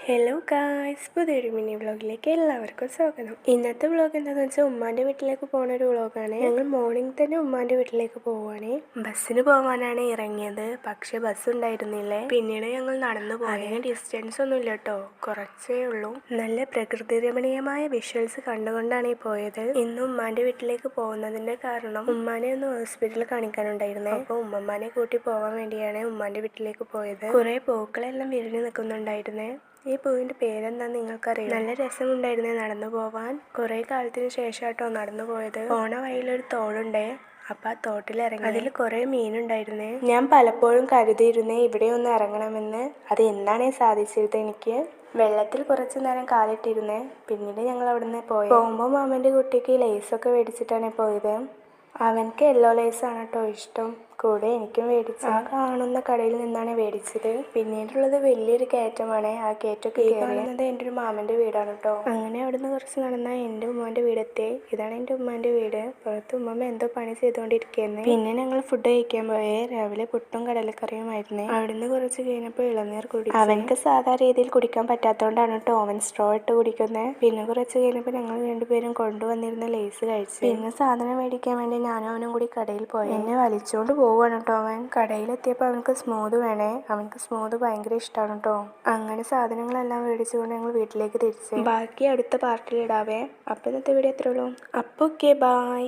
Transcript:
Hello guys, പുതിയൊരു mini വ്ളോഗിലേക്ക് എല്ലാവർക്കും സ്വാഗതം. ഇന്നത്തെ വ്ളോഗ് എന്താണെന്ന് വെച്ചാൽ ഉമ്മാൻ്റെ വീട്ടിലേക്ക് പോകുന്ന ഒരു വ്ളോഗാണ്. ഞങ്ങൾ മോർണിംഗ് തന്നെ ഉമ്മാൻ്റെ വീട്ടിലേക്ക് പോവുകയാണ്. ബസ്സിന് പോകാനാണ് ഇറങ്ങിയത്, പക്ഷെ ബസ് ഉണ്ടായിരുന്നില്ലേ. പിന്നീട് ഞങ്ങൾ നടന്നു പോയി. അതിന് ഡിസ്റ്റൻസ് ഒന്നും ഇല്ല കേട്ടോ, കുറച്ചേ ഉള്ളൂ. നല്ല പ്രകൃതി രമണീയമായ വിഷ്വൽസ് കണ്ടുകൊണ്ടാണ് ഈ പോയത്. ഇന്ന് ഉമ്മാൻ്റെ വീട്ടിലേക്ക് പോകുന്നതിന്റെ കാരണം ഉമ്മാനെ ഒന്ന് ഹോസ്പിറ്റലിൽ കാണിക്കാനുണ്ടായിരുന്നേ. അപ്പോൾ ഉമ്മമാനെ കൂട്ടി പോകാൻ വേണ്ടിയാണ് ഉമ്മാൻ്റെ വീട്ടിലേക്ക് പോയത്. കുറെ പൂക്കളെല്ലാം വിരിഞ്ഞു നിൽക്കുന്നുണ്ടായിരുന്നേ. ഈ പൂവിന്റെ പേരെന്താന്ന് നിങ്ങൾക്കറിയാം? നല്ല രസമുണ്ടായിരുന്നേ നടന്നു പോവാൻ. കുറെ കാലത്തിന് ശേഷം കേട്ടോ നടന്നു പോയത്. പോണ വഴിയിലൊരു തോടുണ്ടേ, അപ്പൊ ആ തോട്ടിലിറങ്ങി. അതിൽ കുറെ മീനുണ്ടായിരുന്നേ. ഞാൻ പലപ്പോഴും കരുതിയിരുന്നേ ഇവിടെ ഒന്ന് ഇറങ്ങണമെന്ന്. അത് എന്നാണേ സാധിച്ചത് എനിക്ക്. വെള്ളത്തിൽ കുറച്ചു നേരം കാലിട്ടിരുന്നേ. പിന്നീട് ഞങ്ങൾ അവിടുന്ന് പോയി. പോകുമ്പോൾ മാമന്റെ കുട്ടിക്ക് ലേസൊക്കെ മേടിച്ചിട്ടാണ് പോയത്. അവനക്ക് യെല്ലോ ലേസാണ് കേട്ടോ ഇഷ്ടം. കൂടെ എനിക്കും മേടിച്ചു. ആ കാണുന്ന കടയിൽ നിന്നാണ് മേടിച്ചത്. പിന്നീടുള്ളത് വലിയൊരു കയറ്റമാണ്. ആ കയറ്റമൊക്കെ കാണുന്നത് എൻ്റെ ഒരു മാമന്റെ വീടാണ് കേട്ടോ. അങ്ങനെ അവിടുന്ന് കുറച്ച് നടന്നാൽ എൻ്റെ ഉമ്മാന്റെ വീടെത്തി. ഇതാണ് എൻ്റെ ഉമ്മാന്റെ വീട്. പുറത്ത് ഉമ്മമ്മ എന്തോ പണി ചെയ്തുകൊണ്ടിരിക്കുകയായിരുന്നു. പിന്നെ ഞങ്ങൾ ഫുഡ് കഴിക്കാൻ പോയേ. രാവിലെ പുട്ടും കടലക്കറിയുമായിരുന്നേ. അവിടുന്ന് കുറച്ച് കഴിഞ്ഞപ്പോൾ ഇളനീർ കുടിച്ചു. അവനക്ക് സാധാ രീതിയിൽ കുടിക്കാൻ പറ്റാത്തതുകൊണ്ടാണ് കേട്ടോ അവൻ സ്ട്രോ ഇട്ട് കുടിക്കുന്നത്. പിന്നെ കുറച്ച് കഴിഞ്ഞപ്പോൾ ഞങ്ങൾ രണ്ടുപേരും കൊണ്ടുവന്നിരുന്ന ലേസ് കഴിച്ചു. പിന്നെ സാധനം മേടിക്കാൻ വേണ്ടി ഞാനും അവനും കൂടി കടയിൽ പോയി. എന്നെ വലിച്ചുകൊണ്ട് പോവാണ് കേട്ടോ അവൻ. കടയിലെത്തിയപ്പോൾ അവനക്ക് സ്മൂത്ത് വേണേ. അവനക്ക് സ്മൂത്ത് ഭയങ്കര ഇഷ്ടമാണ് കേട്ടോ. അങ്ങനെ സാധനങ്ങളെല്ലാം മേടിച്ചുകൊണ്ട് ഞങ്ങൾ വീട്ടിലേക്ക് തിരിച്ചു. ബാക്കി അടുത്ത പാർട്ടിൽ ഇടാവേ. അപ്പം ഇന്നത്തെ വീഡിയോ എത്രയുള്ളൂ. അപ്പോൾ ഓക്കെ, ബൈ.